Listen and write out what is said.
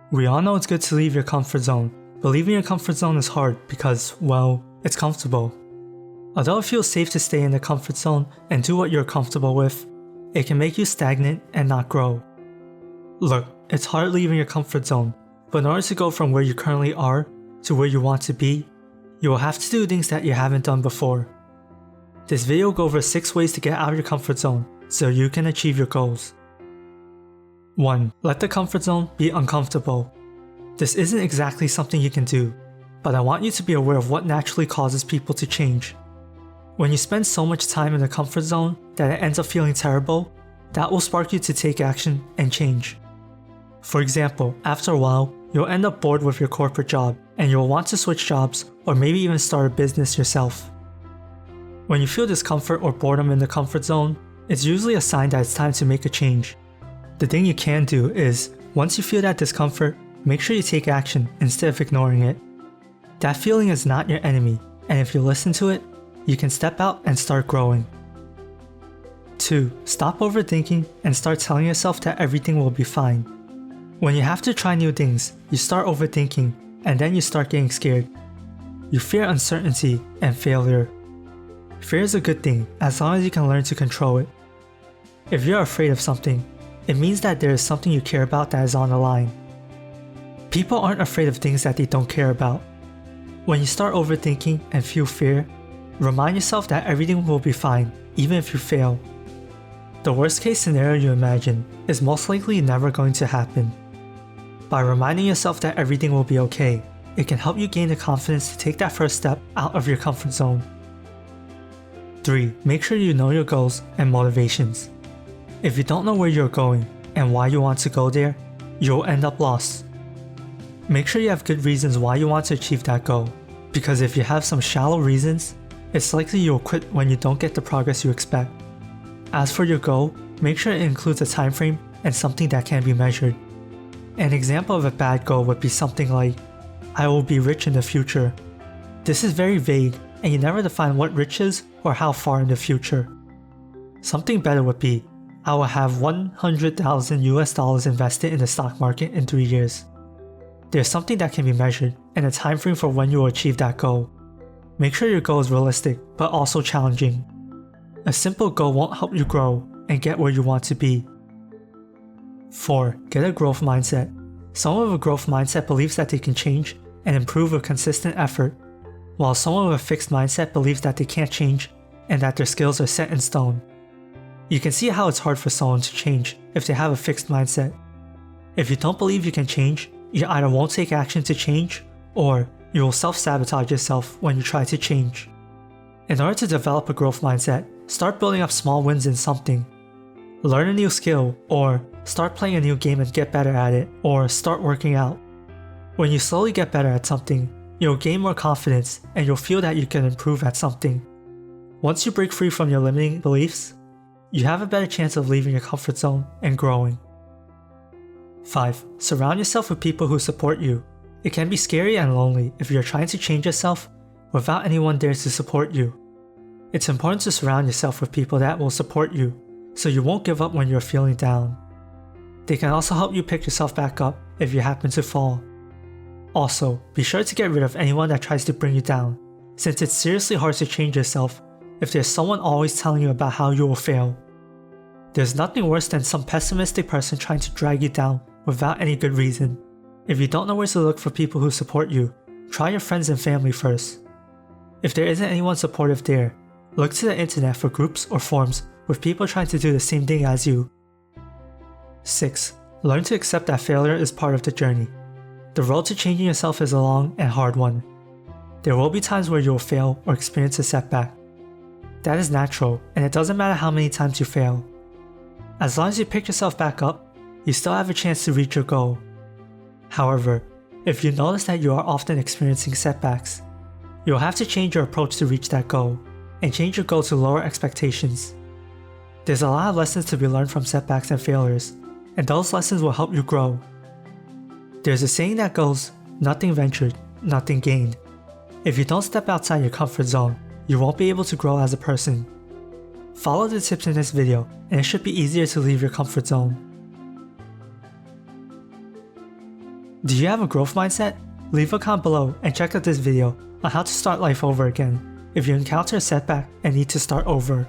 We all know it's good to leave your comfort zone, but leaving your comfort zone is hard because, well, it's comfortable. Although it feels safe to stay in the comfort zone and do what you're comfortable with, it can make you stagnant and not grow. Look, it's hard leaving your comfort zone, but in order to go from where you currently are to where you want to be, you will have to do things that you haven't done before. This video will go over 6 ways to get out of your comfort zone so you can achieve your goals. 1. Let the comfort zone be uncomfortable. This isn't exactly something you can do, but I want you to be aware of what naturally causes people to change. When you spend so much time in the comfort zone that it ends up feeling terrible, that will spark you to take action and change. For example, after a while, you'll end up bored with your corporate job and you'll want to switch jobs or maybe even start a business yourself. When you feel discomfort or boredom in the comfort zone, it's usually a sign that it's time to make a change. The thing you can do is, once you feel that discomfort, make sure you take action instead of ignoring it. That feeling is not your enemy, and if you listen to it, you can step out and start growing. 2. Stop overthinking and start telling yourself that everything will be fine. When you have to try new things, you start overthinking, and then you start getting scared. You fear uncertainty and failure. Fear is a good thing as long as you can learn to control it. If you're afraid of something, it means that there is something you care about that is on the line. People aren't afraid of things that they don't care about. When you start overthinking and feel fear, remind yourself that everything will be fine, even if you fail. The worst case scenario you imagine is most likely never going to happen. By reminding yourself that everything will be okay, it can help you gain the confidence to take that first step out of your comfort zone. 3. Make sure you know your goals and motivations. If you don't know where you're going and why you want to go there, you'll end up lost. Make sure you have good reasons why you want to achieve that goal, because if you have some shallow reasons, it's likely you'll quit when you don't get the progress you expect. As for your goal, make sure it includes a time frame and something that can be measured. An example of a bad goal would be something like, I will be rich in the future. This is very vague, and you never define what rich is or how far in the future. Something better would be, I will have $100,000 invested in the stock market in 3 years. There's something that can be measured and a time frame for when you will achieve that goal. Make sure your goal is realistic but also challenging. A simple goal won't help you grow and get where you want to be. 4. Get a growth mindset. Someone with a growth mindset believes that they can change and improve with consistent effort, while someone with a fixed mindset believes that they can't change and that their skills are set in stone. You can see how it's hard for someone to change if they have a fixed mindset. If you don't believe you can change, you either won't take action to change, or you will self-sabotage yourself when you try to change. In order to develop a growth mindset, start building up small wins in something. Learn a new skill, or start playing a new game and get better at it, or start working out. When you slowly get better at something, you'll gain more confidence and you'll feel that you can improve at something. Once you break free from your limiting beliefs, you have a better chance of leaving your comfort zone and growing. 5. Surround yourself with people who support you. It can be scary and lonely if you're trying to change yourself without anyone there to support you. It's important to surround yourself with people that will support you, so you won't give up when you're feeling down. They can also help you pick yourself back up if you happen to fall. Also, be sure to get rid of anyone that tries to bring you down, since it's seriously hard to change yourself if there's someone always telling you about how you will fail. There's nothing worse than some pessimistic person trying to drag you down without any good reason. If you don't know where to look for people who support you, try your friends and family first. If there isn't anyone supportive there, look to the internet for groups or forums with people trying to do the same thing as you. 6. Learn to accept that failure is part of the journey. The road to changing yourself is a long and hard one. There will be times where you will fail or experience a setback. That is natural, and it doesn't matter how many times you fail. As long as you pick yourself back up, you still have a chance to reach your goal. However, if you notice that you are often experiencing setbacks, you'll have to change your approach to reach that goal, and change your goal to lower expectations. There's a lot of lessons to be learned from setbacks and failures, and those lessons will help you grow. There's a saying that goes, nothing ventured, nothing gained. If you don't step outside your comfort zone, you won't be able to grow as a person. Follow the tips in this video, and it should be easier to leave your comfort zone. Do you have a growth mindset? Leave a comment below and check out this video on how to start life over again if you encounter a setback and need to start over.